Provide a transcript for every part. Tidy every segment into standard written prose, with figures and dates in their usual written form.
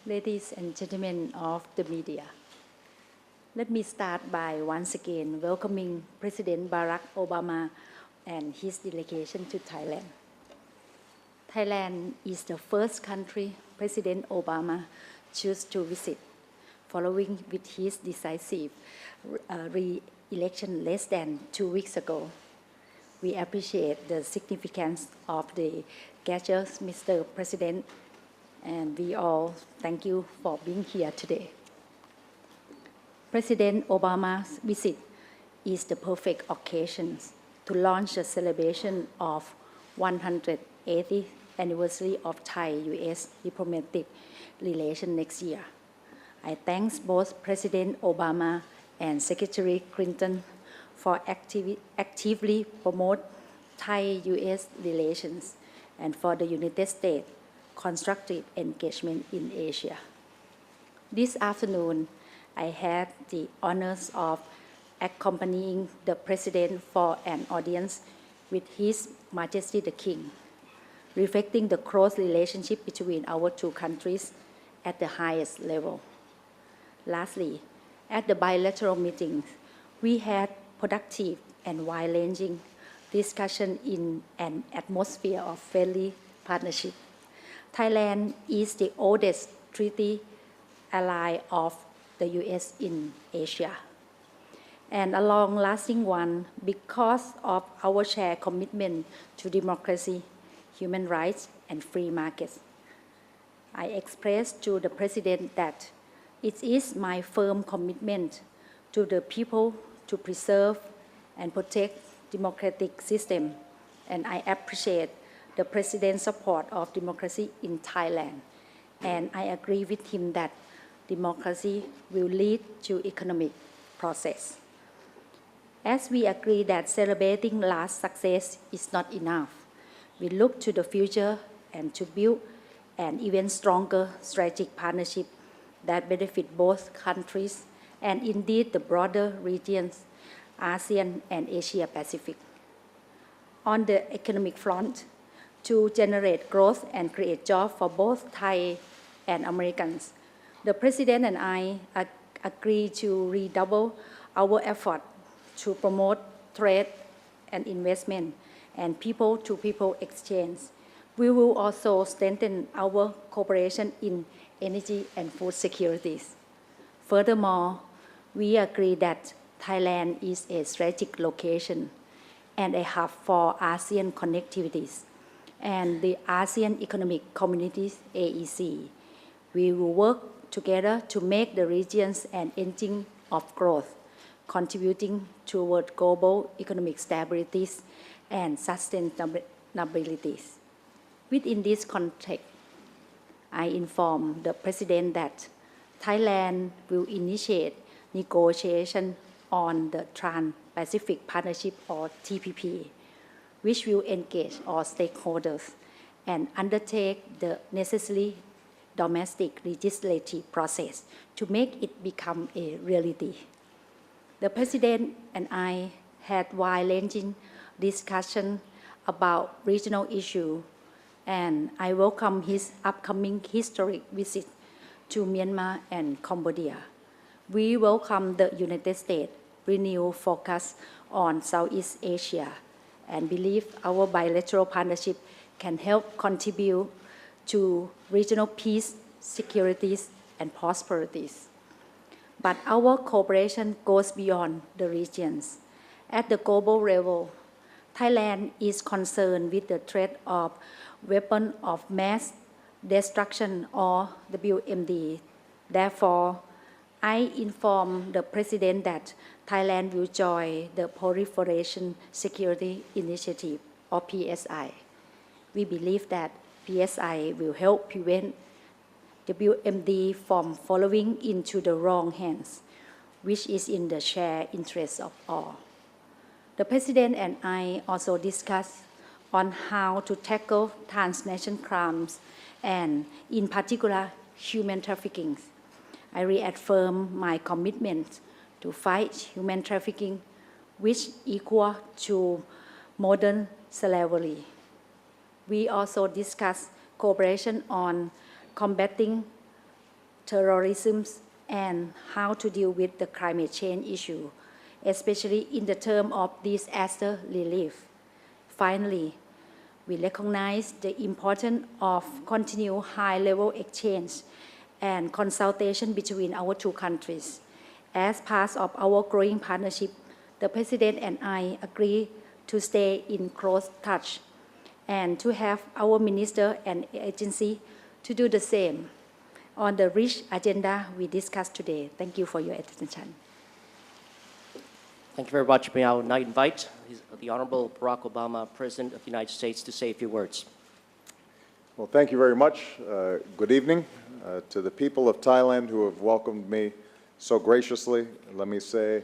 Ladies and gentlemen of the media, let me start by once again welcoming President Barack Obama and his delegation to Thailand. Thailand is the first country President Obama chose to visit, following with his decisive re-election less than 2 weeks ago. We appreciate the significance of the gestures, Mr. President, and we all thank you for being here today. President Obama's visit is the perfect occasion to launch the celebration of 180th anniversary of Thai-U.S. diplomatic relations next year. I thank both President Obama and Secretary Clinton for actively promote Thai-U.S. relations and for the United States' constructive engagement in Asia. This afternoon, I had the honors of accompanying the President for an audience with His Majesty the King, reflecting the close relationship between our two countries at the highest level. Lastly, at the bilateral meetings, we had productive and wide-ranging discussion in an atmosphere of friendly partnership. Thailand is the oldest treaty ally of the U.S. in Asia, and a long-lasting one because of our shared commitment to democracy, human rights, and free markets. I expressed to the President that it is my firm commitment to the people to preserve and protect democratic system, and I appreciate the President's support of democracy in Thailand, and I agree with him that democracy will lead to economic process. As we agree that celebrating last success is not enough, we look to the future and to build an even stronger strategic partnership that benefit both countries and indeed the broader regions, ASEAN and Asia Pacific. On the economic front, to generate growth and create jobs for both Thai and Americans, the President and I agree to redouble our effort to promote trade and investment and people-to-people exchange. We will also strengthen our cooperation in energy and food securities. Furthermore, we agree that Thailand is a strategic location and a hub for ASEAN connectivities and the ASEAN Economic Community AEC. We will work together to make the regions an engine of growth, contributing toward global economic stability and sustainability. Within this context, I inform the President that Thailand will initiate negotiation on the Trans-Pacific Partnership or TPP, which will engage all stakeholders and undertake the necessary domestic legislative process to make it become a reality. The President and I had wide-ranging discussion about regional issues, and I welcome his upcoming historic visit to Myanmar and Cambodia. We welcome the United States' renewed focus on Southeast Asia and believe our bilateral partnership can help contribute to regional peace, security, and prosperity. But our cooperation goes beyond the regions. At the global level, Thailand is concerned with the threat of weapons of mass destruction or WMD. Therefore, I inform the President that Thailand will join the Proliferation Security Initiative or PSI. We believe that PSI will help prevent WMD from falling into the wrong hands, which is in the shared interest of all. The President and I also discussed on how to tackle transnational crimes and, in particular, human trafficking. I reaffirm my commitment to fight human trafficking, which equal to modern slavery. We also discussed cooperation on combating terrorism, and how to deal with the climate change issue, especially in the term of disaster relief. Finally, we recognize the importance of continued high-level exchange and consultation between our two countries. As part of our growing partnership, the President and I agree to stay in close touch and to have our minister and agency to do the same on the rich agenda we discussed today. Thank you for your attention. Thank you very much. May I now invite the Honorable Barack Obama, President of the United States, to say a few words. Well, thank you very much. Good evening to the people of Thailand who have welcomed me so graciously. Let me say,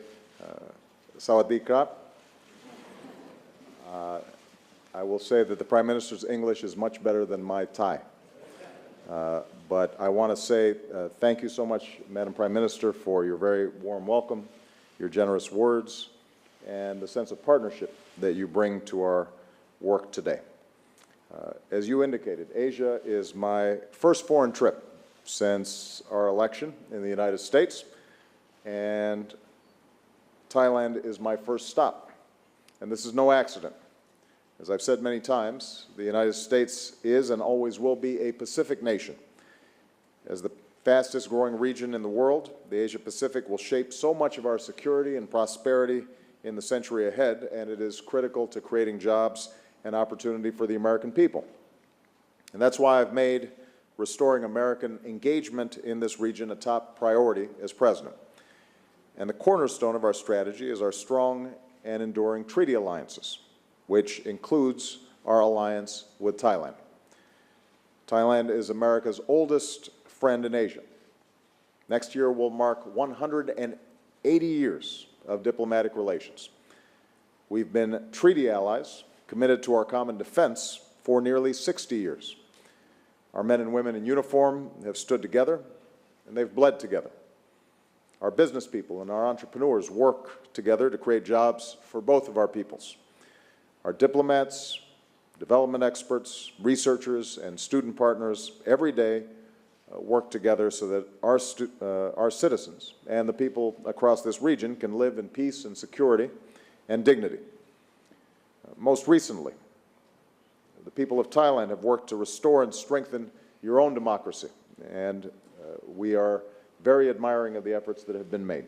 Sawadee krap. I will say that the Prime Minister's English is much better than my Thai. But I want to say thank you so much, Madam Prime Minister, for your very warm welcome, your generous words, and the sense of partnership that you bring to our work today. As you indicated, Asia is my first foreign trip since our election in the United States, and Thailand is my first stop. And this is no accident. As I've said many times, the United States is and always will be a Pacific nation. As the fastest growing region in the world, the Asia-Pacific will shape so much of our security and prosperity in the century ahead, and it is critical to creating jobs and opportunity for the American people. And that's why I've made restoring American engagement in this region a top priority as president. And the cornerstone of our strategy is our strong and enduring treaty alliances, which includes our alliance with Thailand. Thailand is America's oldest friend in Asia. Next year will mark 180 years of diplomatic relations. We've been treaty allies committed to our common defense for nearly 60 years. Our men and women in uniform have stood together, and they've bled together. Our business people and our entrepreneurs work together to create jobs for both of our peoples. Our diplomats, development experts, researchers, and student partners every day work together so that our citizens and the people across this region can live in peace and security and dignity. Most recently, the people of Thailand have worked to restore and strengthen your own democracy, and we are very admiring of the efforts that have been made.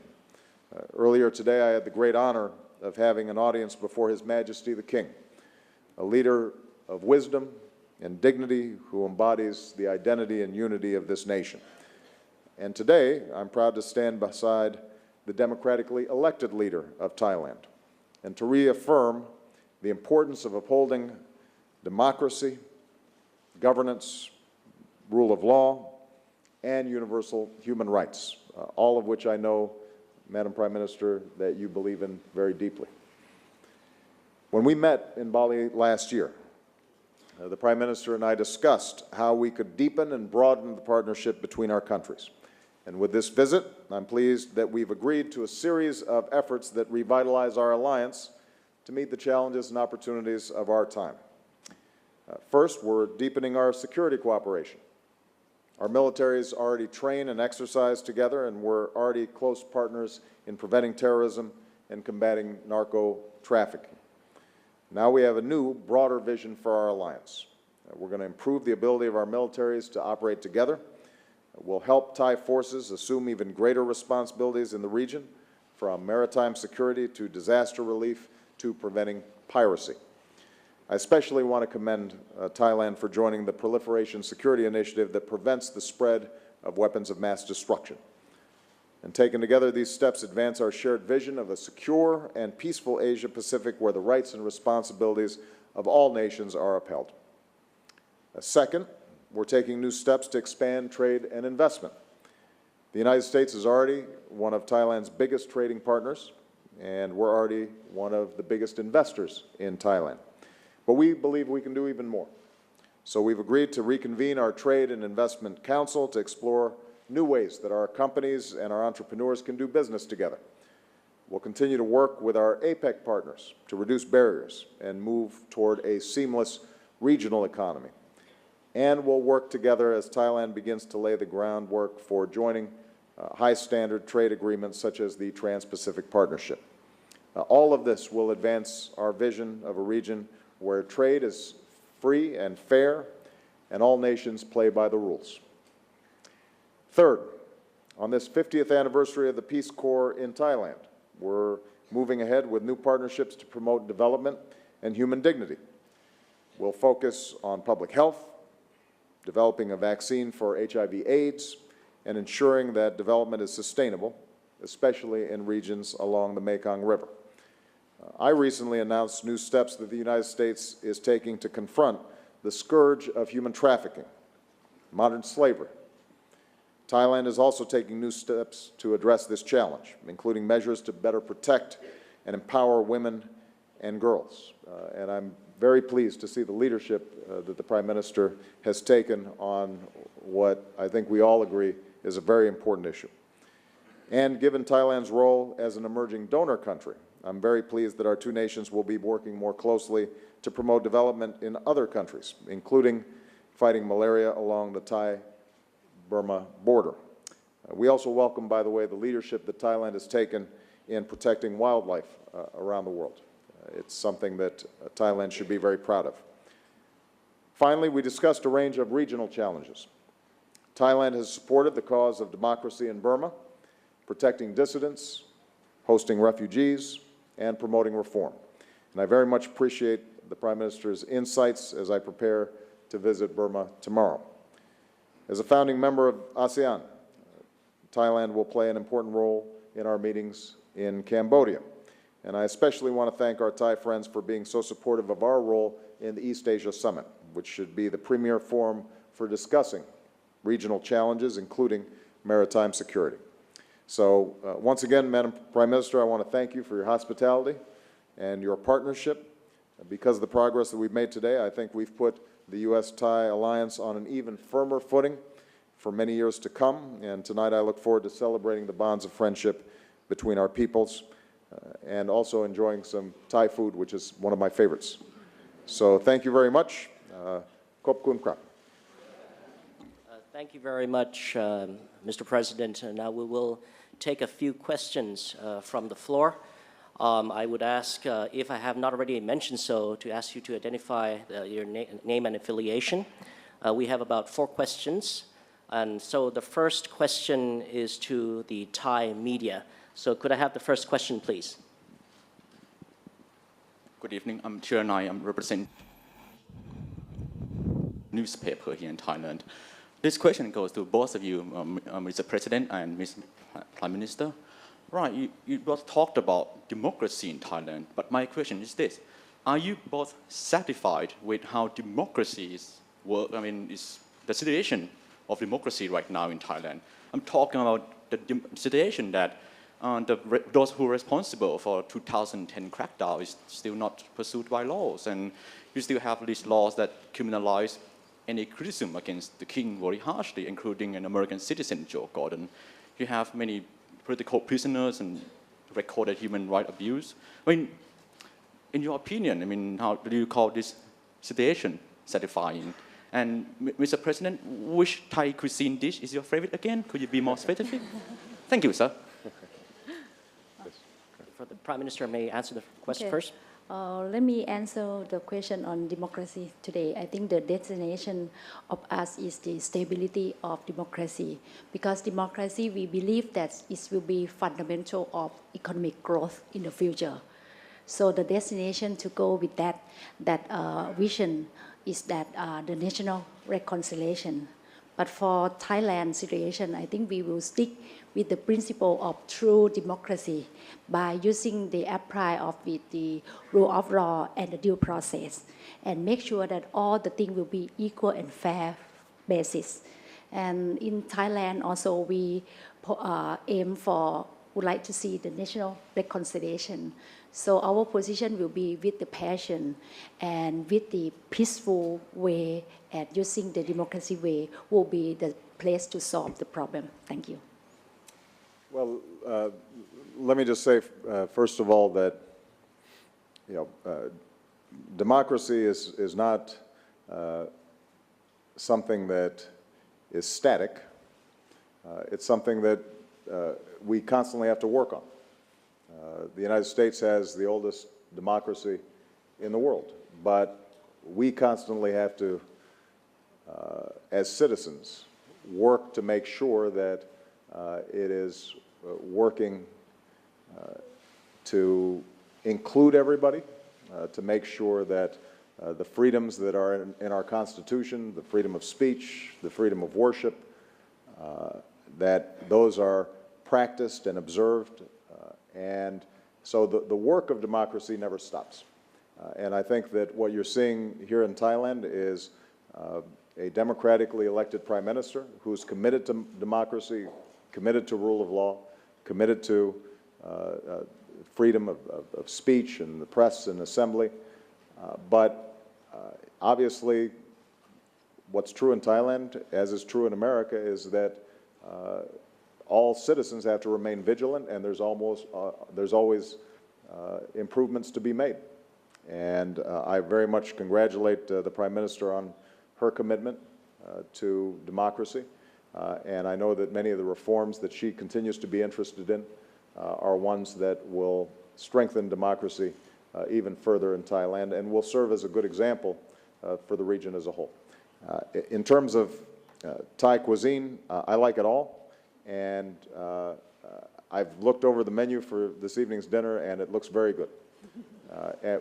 Earlier today, I had the great honor of having an audience before His Majesty the King, a leader of wisdom and dignity who embodies the identity and unity of this nation. And today, I'm proud to stand beside the democratically elected leader of Thailand and to reaffirm the importance of upholding democracy, governance, rule of law, and universal human rights, all of which I know, Madam Prime Minister, that you believe in very deeply. When we met in Bali last year, the Prime Minister and I discussed how we could deepen and broaden the partnership between our countries. And with this visit, I'm pleased that we've agreed to a series of efforts that revitalize our alliance to meet the challenges and opportunities of our time. First, we're deepening our security cooperation. Our militaries already train and exercise together, and we're already close partners in preventing terrorism and combating narco-trafficking. Now we have a new, broader vision for our alliance. We're going to improve the ability of our militaries to operate together. We'll help Thai forces assume even greater responsibilities in the region, from maritime security to disaster relief to preventing piracy. I especially want to commend Thailand for joining the Proliferation Security Initiative that prevents the spread of weapons of mass destruction. And taken together, these steps advance our shared vision of a secure and peaceful Asia-Pacific where the rights and responsibilities of all nations are upheld. Second, we're taking new steps to expand trade and investment. The United States is already one of Thailand's biggest trading partners, and we're already one of the biggest investors in Thailand. But we believe we can do even more. So we've agreed to reconvene our Trade and Investment Council to explore new ways that our companies and our entrepreneurs can do business together. We'll continue to work with our APEC partners to reduce barriers and move toward a seamless regional economy. and will work together as Thailand begins to lay the groundwork for joining high-standard trade agreements such as the Trans-Pacific Partnership. All of this will advance our vision of a region where trade is free and fair, and all nations play by the rules. Third, on this 50th anniversary of the Peace Corps in Thailand, we're moving ahead with new partnerships to promote development and human dignity. We'll focus on public health, developing a vaccine for HIV/AIDS, and ensuring that development is sustainable, especially in regions along the Mekong River. I recently announced new steps that the United States is taking to confront the scourge of human trafficking, modern slavery. Thailand is also taking new steps to address this challenge, including measures to better protect and empower women and girls. And I'm very pleased to see the leadership that the Prime Minister has taken on what I think we all agree is a very important issue. And given Thailand's role as an emerging donor country, I'm very pleased that our two nations will be working more closely to promote development in other countries, including fighting malaria along the Thai-Burma border. We also welcome, by the way, the leadership that Thailand has taken in protecting wildlife around the world. It's something that Thailand should be very proud of. Finally, we discussed a range of regional challenges. Thailand has supported the cause of democracy in Burma, protecting dissidents, hosting refugees, and promoting reform. And I very much appreciate the Prime Minister's insights as I prepare to visit Burma tomorrow. As a founding member of ASEAN, Thailand will play an important role in our meetings in Cambodia. And I especially want to thank our Thai friends for being so supportive of our role in the East Asia Summit, which should be the premier forum for discussing regional challenges, including maritime security. So once again, Madam Prime Minister, I want to thank you for your hospitality and your partnership. Because of the progress that we've made today, I think we've put the U.S.-Thai alliance on an even firmer footing for many years to come. And tonight I look forward to celebrating the bonds of friendship between our peoples and also enjoying some Thai food, which is one of my favorites. So thank you very much. Khop kun krap. Thank you very much, Mr. President. Now we will take a few questions from the floor. I would ask, if I have not already mentioned so, to ask you to identify your name and affiliation. We have about 4 questions. And so the first question is to the Thai media. So could I have the first question, please? Good evening. I'm Chiranai. I'm representing newspaper here in Thailand. This question goes to both of you, Mr. President and Mr. Prime Minister. Right, you both talked about democracy in Thailand, but my question is this. Are you both satisfied with how democracy works? I mean, is the situation of democracy right now in Thailand? I'm talking about the situation that those who are responsible for 2010 crackdown is still not pursued by laws, and you still have these laws that criminalize any criticism against the king very harshly, including an American citizen, Joe Gordon. You have many political prisoners and recorded human rights abuse. I mean, in your opinion, I mean, how do you call this situation satisfying? And Mr. President, which Thai cuisine dish is your favorite again? Could you be more specific? Thank you, sir. For the Prime Minister, may answer the question first? Let me answer the question on democracy today. I think the destination of us is the stability of democracy. Because democracy, we believe that it will be fundamental of economic growth in the future. So the destination to go with that vision is that the national reconciliation. But for Thailand situation, I think we will stick with the principle of true democracy by using the apply of the rule of law and the due process, and make sure that all the things will be equal and fair basis. And in Thailand also we would like to see the national reconciliation. So our position will be with the passion and with the peaceful way, and using the democracy way will be the place to solve the problem. Thank you. Well, let me just say, first of all, that democracy is not something that is static. It's something that we constantly have to work on. The United States has the oldest democracy in the world, but we constantly have to, as citizens, work to make sure that it is working to include everybody, to make sure that the freedoms that are in our Constitution, the freedom of speech, the freedom of worship, that those are practiced and observed. And so the work of democracy never stops. And I think that what you're seeing here in Thailand is a democratically elected prime minister who's committed to democracy, committed to rule of law, committed to freedom of speech and the press and assembly. But obviously, what's true in Thailand, as is true in America, is that all citizens have to remain vigilant, and there's always improvements to be made. And I very much congratulate the Prime Minister on her commitment to democracy. And I know that many of the reforms that she continues to be interested in are ones that will strengthen democracy even further in Thailand and will serve as a good example for the region as a whole. In terms of Thai cuisine, I like it all. And I've looked over the menu for this evening's dinner, and it looks very good,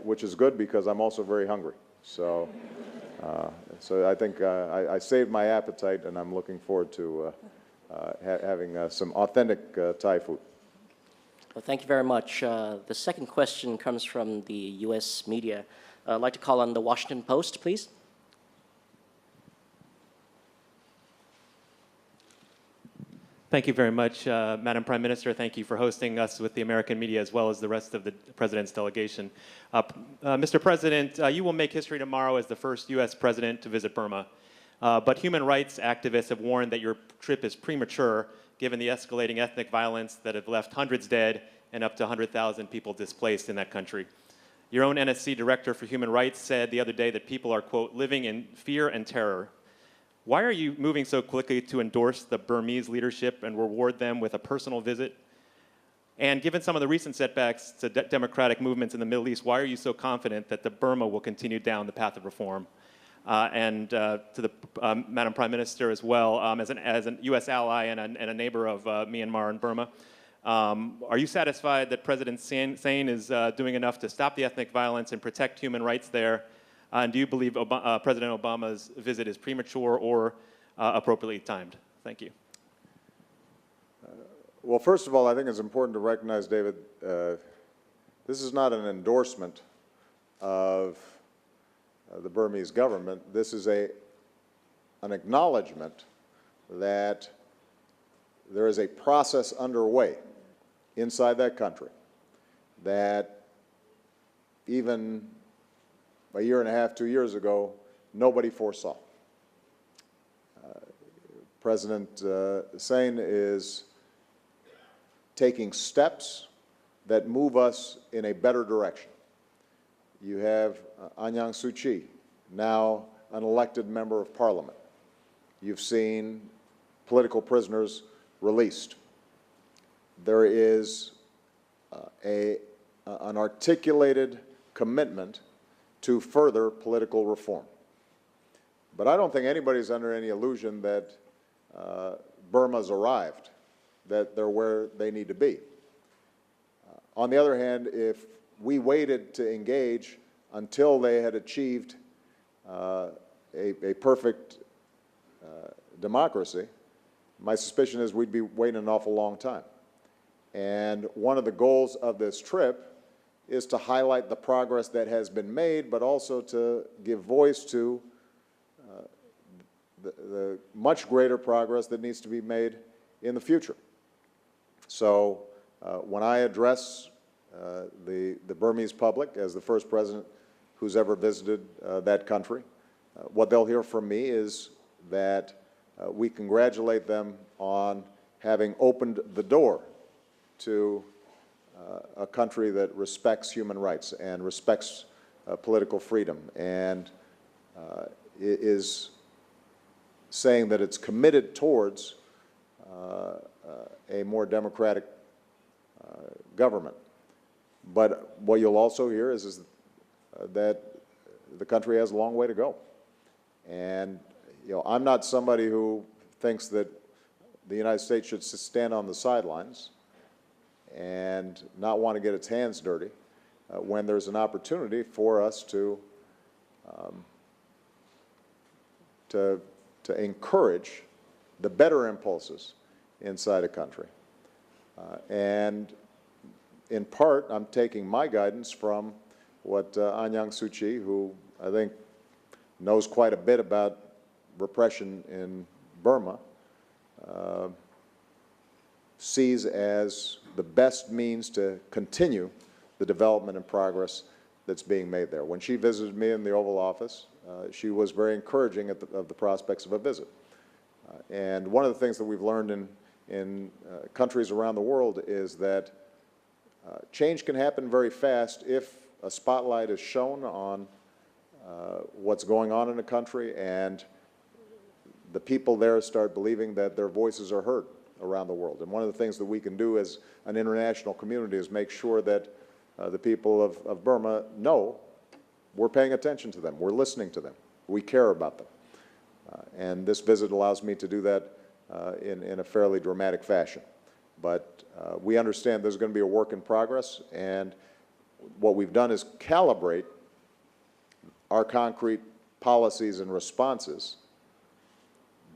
which is good because I'm also very hungry. So, I think I saved my appetite, and I'm looking forward to having some authentic Thai food. Well, thank you very much. The second question comes from the U.S. media. I'd like to call on the Washington Post, please. Thank you very much, Madam Prime Minister. Thank you for hosting us with the American media as well as the rest of the President's delegation. Mr. President, you will make history tomorrow as the first U.S. President to visit Burma. But human rights activists have warned that your trip is premature given the escalating ethnic violence that have left hundreds dead and up to 100,000 people displaced in that country. Your own NSC Director for Human Rights said the other day that people are, quote, living in fear and terror. Why are you moving so quickly to endorse the Burmese leadership and reward them with a personal visit? And given some of the recent setbacks to democratic movements in the Middle East, why are you so confident that the Burma will continue down the path of reform? And to the Madam Prime Minister as well, as an U.S. ally and a neighbor of Myanmar and Burma, are you satisfied that President Sein is doing enough to stop the ethnic violence and protect human rights there? And do you believe President Obama's visit is premature or appropriately timed? Thank you. Well, first of all, I think it's important to recognize, David, this is not an endorsement of the Burmese government. This is an acknowledgement that there is a process underway inside that country that even a year and a half, 2 years ago, nobody foresaw. President Sein is taking steps that move us in a better direction. You have Aung San Suu Kyi, now an elected member of parliament. You've seen political prisoners released. There is an articulated commitment to further political reform. But I don't think anybody's under any illusion that Burma's arrived, that they're where they need to be. On the other hand, if we waited to engage until they had achieved a perfect democracy, my suspicion is we'd be waiting an awful long time. And one of the goals of this trip is to highlight the progress that has been made, but also to give voice to the much greater progress that needs to be made in the future. So when I address the Burmese public as the first president who's ever visited that country, what they'll hear from me is that we congratulate them on having opened the door to a country that respects human rights and respects political freedom and is saying that it's committed towards a more democratic government. But what you'll also hear is that the country has a long way to go. And I'm not somebody who thinks that the United States should stand on the sidelines and not want to get its hands dirty when there's an opportunity for us to encourage the better impulses inside a country. And in part, I'm taking my guidance from what Aung San Suu Kyi, who I think knows quite a bit about repression in Burma, sees as the best means to continue the development and progress that's being made there. When she visited me in the Oval Office, she was very encouraging of the prospects of a visit. And one of the things that we've learned in countries around the world is that change can happen very fast if a spotlight is shown on what's going on in a country and the people there start believing that their voices are heard around the world. And one of the things that we can do as an international community is make sure that the people of Burma know we're paying attention to them, we're listening to them, we care about them. And this visit allows me to do that in a fairly dramatic fashion. But we understand there's going to be a work in progress, and what we've done is calibrate our concrete policies and responses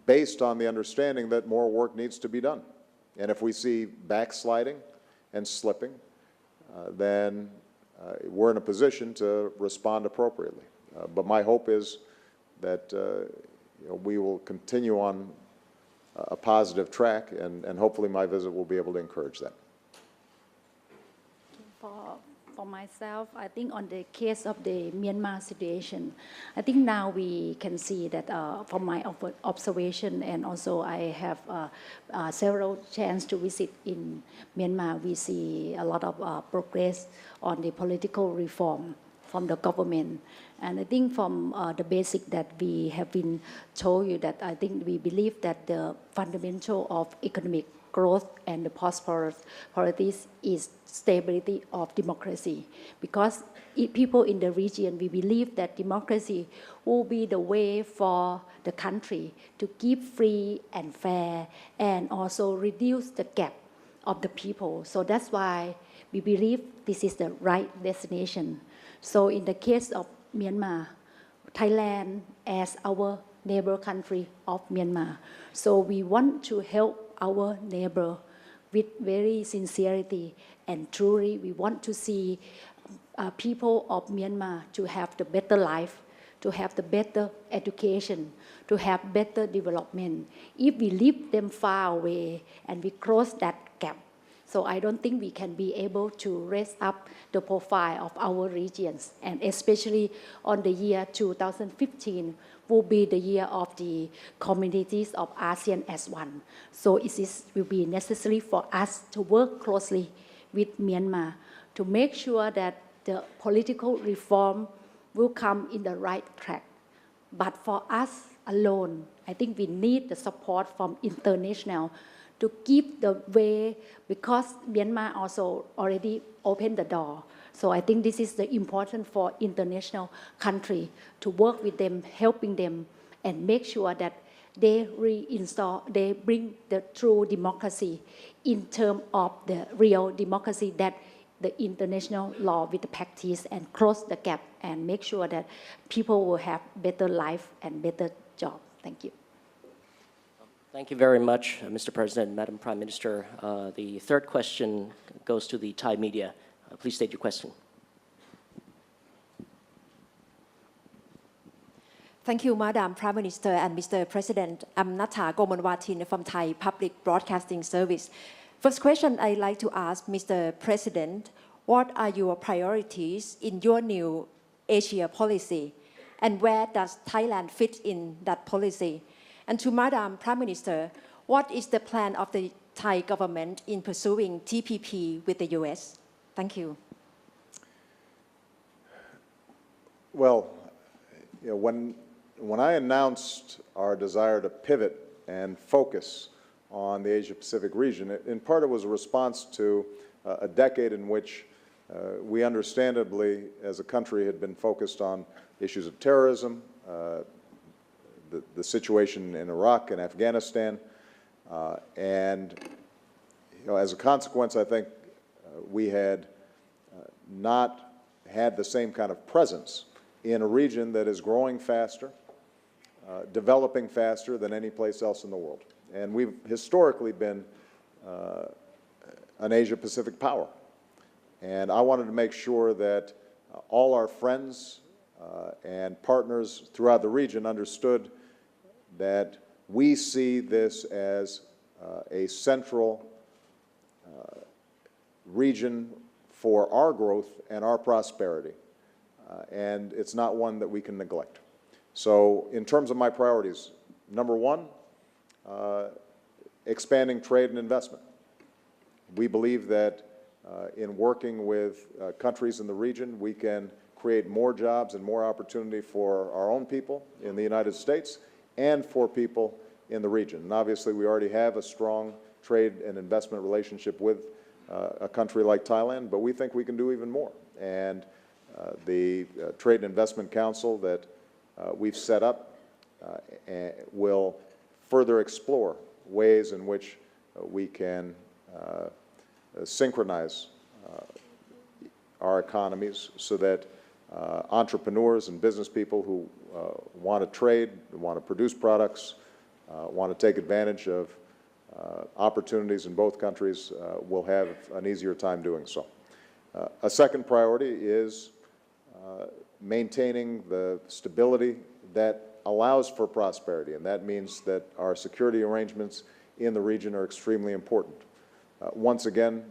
based on the understanding that more work needs to be done. And if we see backsliding and slipping, then we're in a position to respond appropriately. But my hope is that we will continue on a positive track, and hopefully my visit will be able to encourage that. For myself, I think on the case of the Myanmar situation, I think now we can see that from my observation, and also I have several chances to visit in Myanmar, we see a lot of progress on the political reform from the government. And I think from the basic that we have been told you that I think we believe that the fundamental of economic growth and the prosperity is stability of democracy. Because people in the region, we believe that democracy will be the way for the country to keep free and fair and also reduce the gap of the people. So that's why we believe this is the right destination. So in the case of Myanmar, Thailand as our neighbor country of Myanmar, so we want to help our neighbor with very sincerity and truly we want to see people of Myanmar to have the better life, to have the better education, to have better development. If we leave them far away and we close that gap, so I don't think we can be able to raise up the profile of our regions, and especially on the year 2015 will be the year of the communities of ASEAN as one. So it will be necessary for us to work closely with Myanmar to make sure that the political reform will come in the right track. But for us alone, I think we need the support from international to keep the way, because Myanmar also already opened the door. So I think this is the important for international country to work with them, helping them, and make sure that they bring the true democracy in terms of the real democracy that the international law with the practice, and close the gap and make sure that people will have better life and better job. Thank you. Thank you very much, Mr. President, Madam Prime Minister. The third question goes to the Thai media. Please state your question. Thank you, Madam Prime Minister and Mr. President. I'm Natha Gomonwatin from Thai Public Broadcasting Service. First question I'd like to ask Mr. President, what are your priorities in your new Asia policy, and where does Thailand fit in that policy? And to Madam Prime Minister, what is the plan of the Thai government in pursuing TPP with the US? Thank you. Well, when when I announced our desire to pivot and focus on the Asia-Pacific region, in part it was a response to a decade in which we understandably, as a country, had been focused on issues of terrorism, the situation in Iraq and Afghanistan, and as a consequence, I think we had not had the same kind of presence in a region that is growing faster, developing faster than any place else in the world. And we've historically been an Asia-Pacific power. And I wanted to make sure that all our friends and partners throughout the region understood that we see this as a central region for our growth and our prosperity. And it's not one that we can neglect. So in terms of my priorities, number one, expanding trade and investment. We believe that in working with countries in the region, we can create more jobs and more opportunity for our own people in the United States and for people in the region. And obviously, we already have a strong trade and investment relationship with a country like Thailand, but we think we can do even more. And the Trade and Investment Council that we've set up will further explore ways in which we can synchronize our economies so that entrepreneurs and business people who want to trade, want to produce products, want to take advantage of opportunities in both countries will have an easier time doing so. A second priority is maintaining the stability that allows for prosperity, and that means that our security arrangements in the region are extremely important. Once again,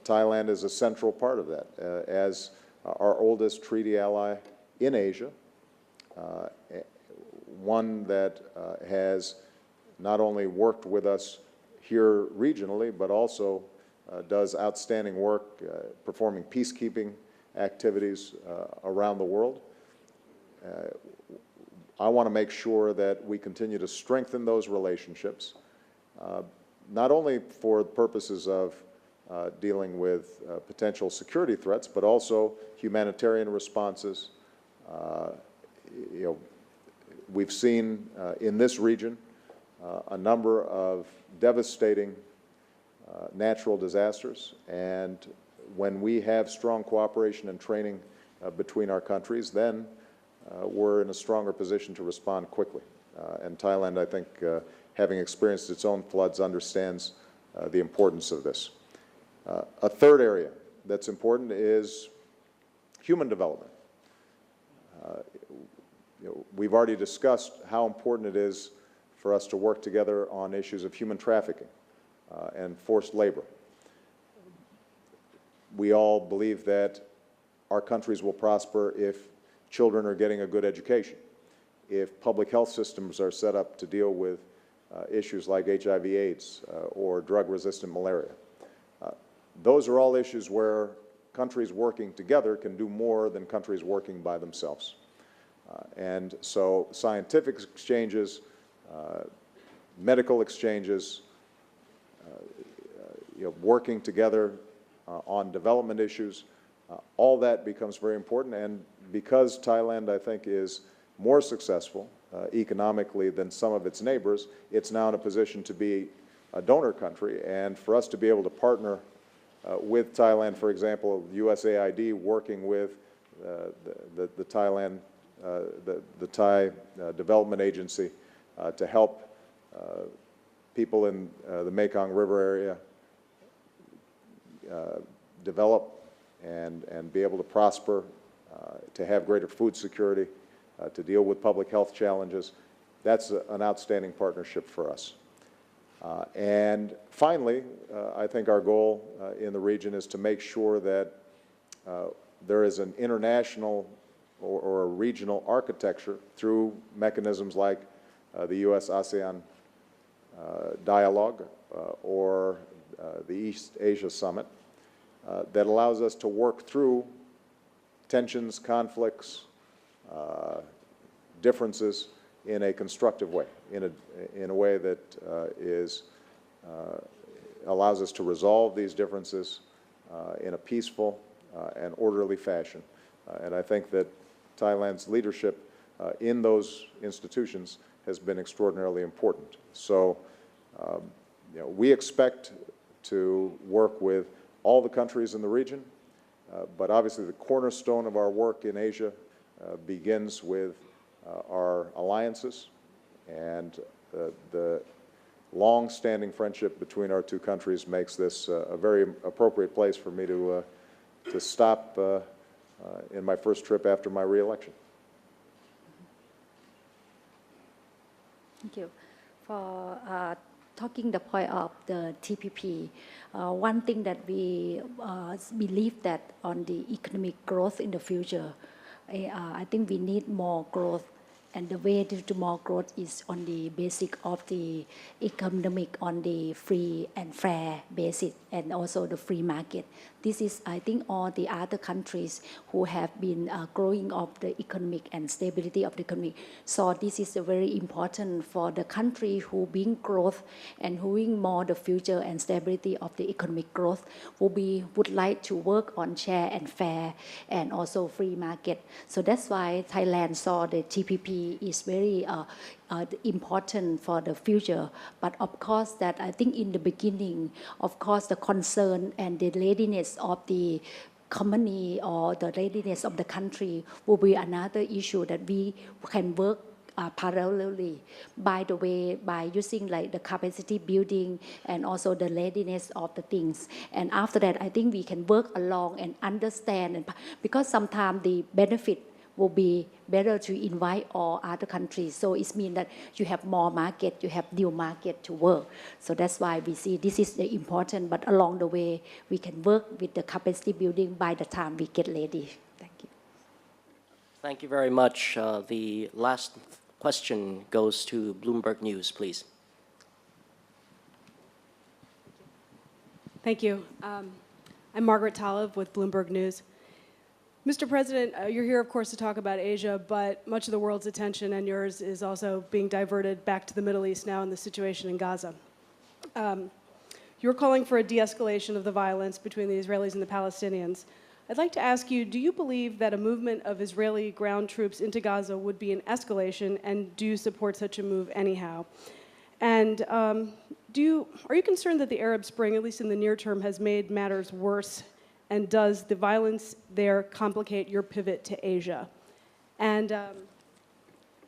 Thailand is a central part of that. As our oldest treaty ally in Asia, one that has not only worked with us here regionally, but also does outstanding work performing peacekeeping activities around the world. I want to make sure that we continue to strengthen those relationships, not only for purposes of dealing with potential security threats, but also humanitarian responses. We've seen in this region a number of devastating natural disasters, and when we have strong cooperation and training between our countries, then we're in a stronger position to respond quickly. And Thailand, I think, having experienced its own floods, understands the importance of this. A third area that's important is human development. We've already discussed how important it is for us to work together on issues of human trafficking and forced labor. We all believe that our countries will prosper if children are getting a good education, if public health systems are set up to deal with issues like HIV/AIDS or drug-resistant malaria. Those are all issues where countries working together can do more than countries working by themselves. And so scientific exchanges, medical exchanges, working together on development issues, all that becomes very important. And because Thailand, I think, is more successful economically than some of its neighbors, it's now in a position to be a donor country. And for us to be able to partner with Thailand, for example, USAID working with the Thai Development Agency to help people in the Mekong River area develop and be able to prosper, to have greater food security, to deal with public health challenges. That's an outstanding partnership for us. And finally, I think our goal in the region is to make sure that there is an international or a regional architecture through mechanisms like the U.S.-ASEAN dialogue or the East Asia Summit that allows us to work through tensions, conflicts, differences in a constructive way, in a way that allows us to resolve these differences in a peaceful and orderly fashion. And I think that Thailand's leadership in those institutions has been extraordinarily important. So we expect to work with all the countries in the region, but obviously the cornerstone of our work in Asia begins with our alliances, and the long-standing friendship between our two countries makes this a very appropriate place for me to stop in my first trip after my re-election. Thank you. For talking the point of the TPP, one thing that we believe that on the economic growth in the future, I think we need more growth, and the way to more growth is on the basic of the economic, on the free and fair basis, and also the free market. This is, I think, all the other countries who have been growing of the economic and stability of the economy. So this is very important for the country who bring growth and who bring more the future and stability of the economic growth, who would like to work on share and fair and also free market. So that's why Thailand saw the TPP is very important for the future. But of course that I think in the beginning, of course the concern and the readiness of the company or the readiness of the country will be another issue that we can work parallelly, by the way, by using like the capacity building and also the readiness of the things. And after that, I think we can work along and understand, because sometimes the benefit will be better to invite all other countries. So it means that you have more market, you have new market to work. So that's why we see this is important, but along the way, we can work with the capacity building by the time we get ready. Thank you. Thank you very much. The last question goes to Bloomberg News, please. Thank you. I'm Margaret Talev with Bloomberg News. Mr. President, you're here, of course, to talk about Asia, but much of the world's attention and yours is also being diverted back to the Middle East now and the situation in Gaza. You're calling for a de-escalation of the violence between the Israelis and the Palestinians. I'd like to ask you, do you believe that a movement of Israeli ground troops into Gaza would be an escalation, and do you support such a move anyhow? And are you concerned that the Arab Spring, at least in the near term, has made matters worse? And does the violence there complicate your pivot to Asia? And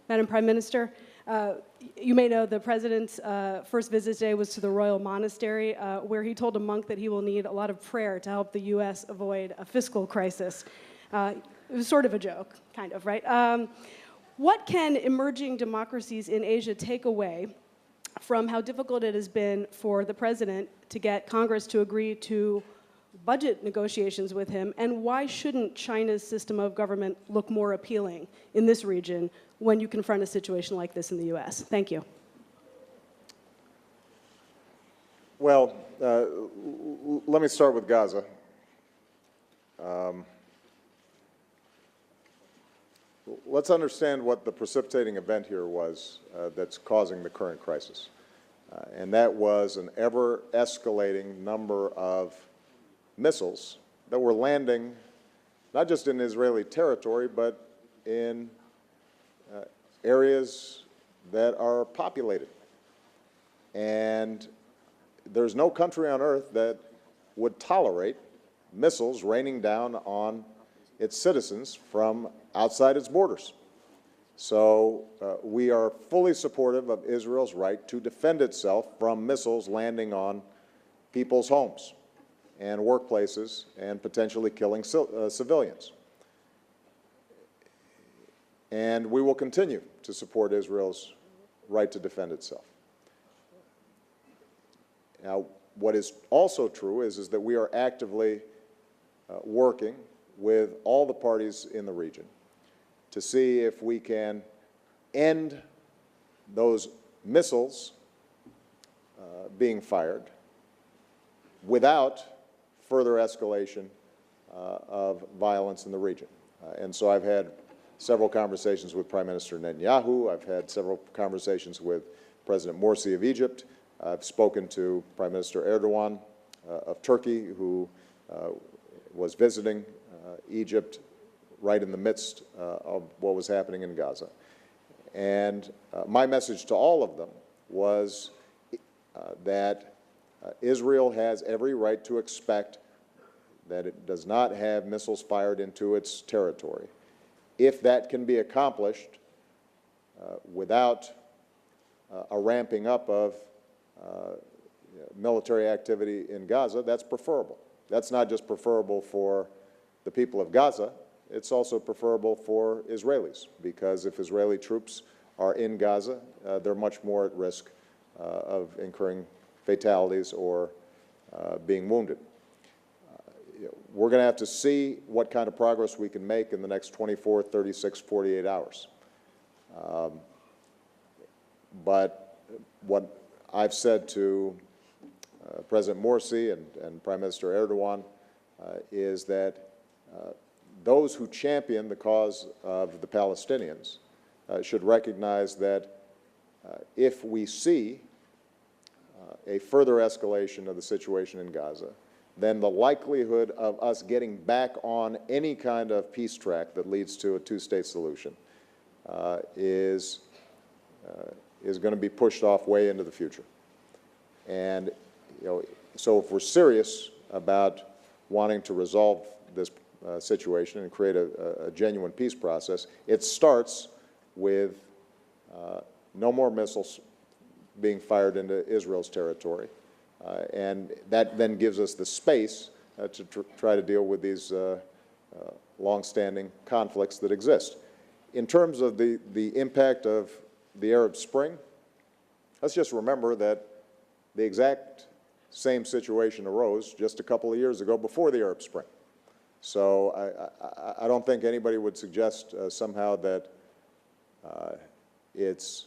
Madam Prime Minister, you may know the President's first visit today was to the Royal Monastery, where he told a monk that he will need a lot of prayer to help the U.S. avoid a fiscal crisis. It was sort of a joke, kind of, right? What can emerging democracies in Asia take away from how difficult it has been for the President to get Congress to agree to budget negotiations with him, and why shouldn't China's system of government look more appealing in this region when you confront a situation like this in the U.S.? Thank you. Well, let me start with Gaza. Let's understand what the precipitating event here was that's causing the current crisis. And that was an ever-escalating number of missiles that were landing not just in Israeli territory, but in areas that are populated. And there's no country on earth that would tolerate missiles raining down on its citizens from outside its borders. So we are fully supportive of Israel's right to defend itself from missiles landing on people's homes and workplaces and potentially killing civilians. And we will continue to support Israel's right to defend itself. Now, what is also true is that we are actively working with all the parties in the region to see if we can end those missiles being fired without further escalation of violence in the region. And so I've had several conversations with Prime Minister Netanyahu. I've had several conversations with President Morsi of Egypt. I've spoken to Prime Minister Erdogan of Turkey, who was visiting Egypt right in the midst of what was happening in Gaza. And my message to all of them was that Israel has every right to expect that it does not have missiles fired into its territory. If that can be accomplished without a ramping up of military activity in Gaza, that's preferable. That's not just preferable for the people of Gaza, it's also preferable for Israelis, because if Israeli troops are in Gaza, they're much more at risk of incurring fatalities or being wounded. We're going to have to see what kind of progress we can make in the next 24, 36, 48 hours. But what I've said to President Morsi and Prime Minister Erdogan is that those who champion the cause of the Palestinians should recognize that if we see a further escalation of the situation in Gaza, then the likelihood of us getting back on any kind of peace track that leads to a two-state solution is going to be pushed off way into the future. And so if we're serious about wanting to resolve this situation and create a genuine peace process, it starts with no more missiles being fired into Israel's territory. And that then gives us the space to try to deal with these long-standing conflicts that exist. In terms of the impact of the Arab Spring, let's just remember that the exact same situation arose just a couple of years ago before the Arab Spring. So I don't think anybody would suggest somehow that it's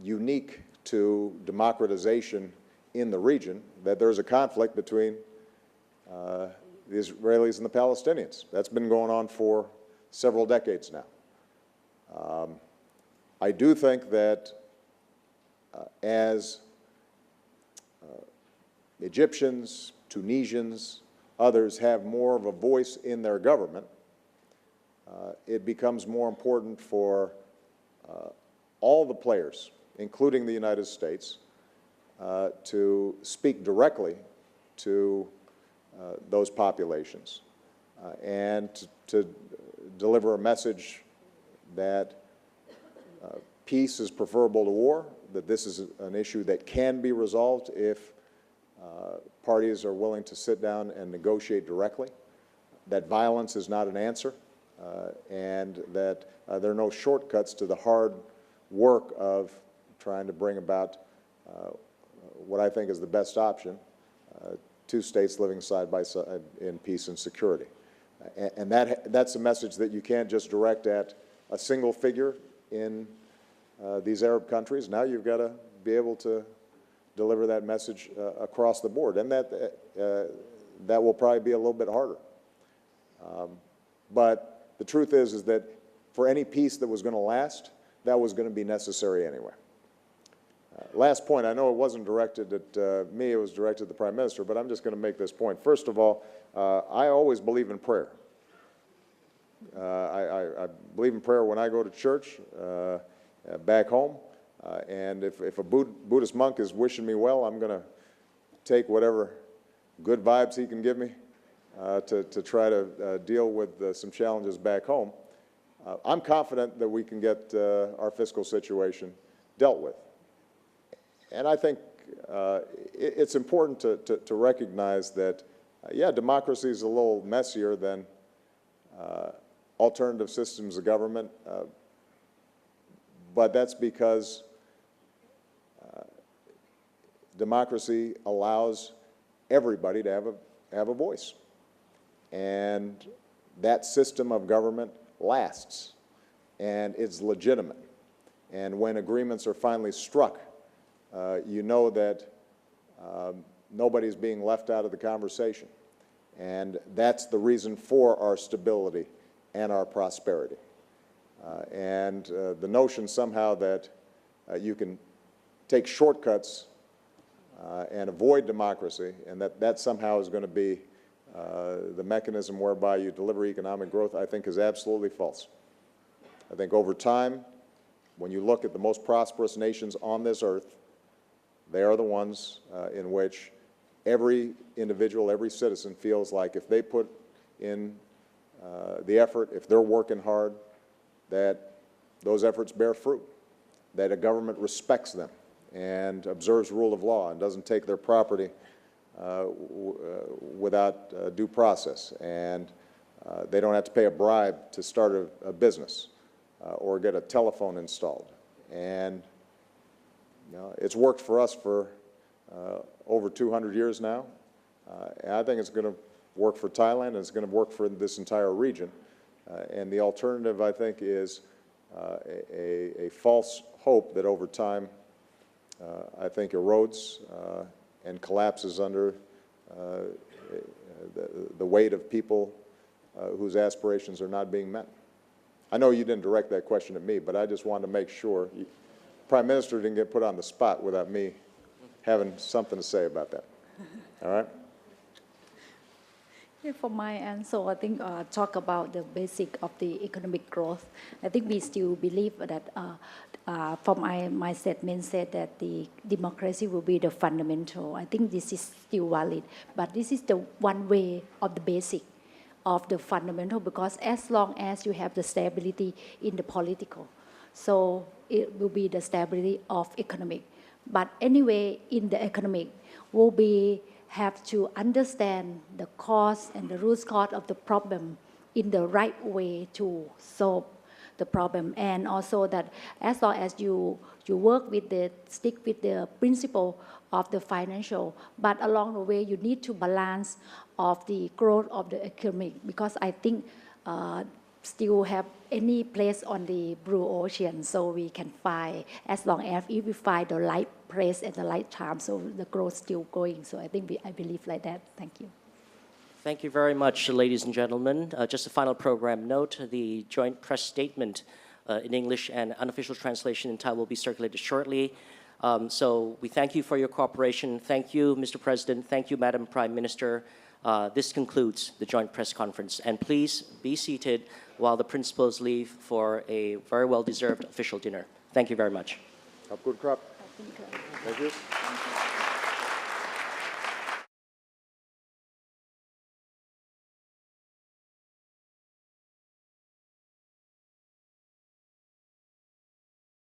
unique to democratization in the region, that there's a conflict between the Israelis and the Palestinians. That's been going on for several decades now. I do think that as Egyptians, Tunisians, others have more of a voice in their government, it becomes more important for all the players, including the United States, to speak directly to those populations and to deliver a message that peace is preferable to war, that this is an issue that can be resolved if parties are willing to sit down and negotiate directly, that violence is not an answer, and that there are no shortcuts to the hard work of trying to bring about what I think is the best option, two states living side by side in peace and security. And that's a message that you can't just direct at a single figure in these Arab countries. Now you've got to be able to deliver that message across the board, and that will probably be a little bit harder. But the truth is that for any peace that was going to last, that was going to be necessary anyway. Last point, I know it wasn't directed at me, it was directed at the Prime Minister, but I'm just going to make this point. First of all, I always believe in prayer. I believe in prayer when I go to church back home, and if a Buddhist monk is wishing me well, I'm going to take whatever good vibes he can give me to try to deal with some challenges back home. I'm confident that we can get our fiscal situation dealt with. And I think it's important to recognize that, yeah, democracy is a little messier than alternative systems of government, but that's because democracy allows everybody to have a voice. And that system of government lasts, and it's legitimate. And when agreements are finally struck, you know that nobody's being left out of the conversation. And that's the reason for our stability and our prosperity. The notion somehow that you can take shortcuts and avoid democracy, and that somehow is going to be the mechanism whereby you deliver economic growth, I think is absolutely false. I think over time, when you look at the most prosperous nations on this earth, they are the ones in which every individual, every citizen feels like if they put in the effort, if they're working hard, that those efforts bear fruit, that a government respects them and observes rule of law and doesn't take their property without due process, and they don't have to pay a bribe to start a business or get a telephone installed. And it's worked for us for over 200 years now, and I think it's going to work for Thailand, and it's going to work for this entire region. And the alternative, I think, is a false hope that over time, I think, erodes and collapses under the weight of people whose aspirations are not being met. I know you didn't direct that question at me, but I just wanted to make sure. Prime Minister didn't get put on the spot without me having something to say about that. All right? Yeah, for my answer, I think talk about the basic of the economic growth. I think we still believe that from my statement said that the democracy will be the fundamental. I think this is still valid, but this is the one way of the basic of the fundamental, because as long as you have the stability in the political, so it will be the stability of economic. But anyway, in the economic, will be have to understand the cause and the root cause of the problem in the right way to solve the problem. And also that as long as you work with stick with the principle of the financial, but along the way you need to balance of the growth of the economic, because I think still have any place on the blue ocean, so we can find, as long as if we find the right place at the right time, so the growth still going. So I think I believe like that. Thank you. Thank you very much, ladies and gentlemen. Just a final program note, the joint press statement in English and unofficial translation in Thai will be circulated shortly. So we thank you for your cooperation. Thank you, Mr. President. Thank you, Madam Prime Minister. This concludes the joint press conference. And please be seated while the principals leave for a very well-deserved official dinner. Thank you very much. Have a good crop. Thank you.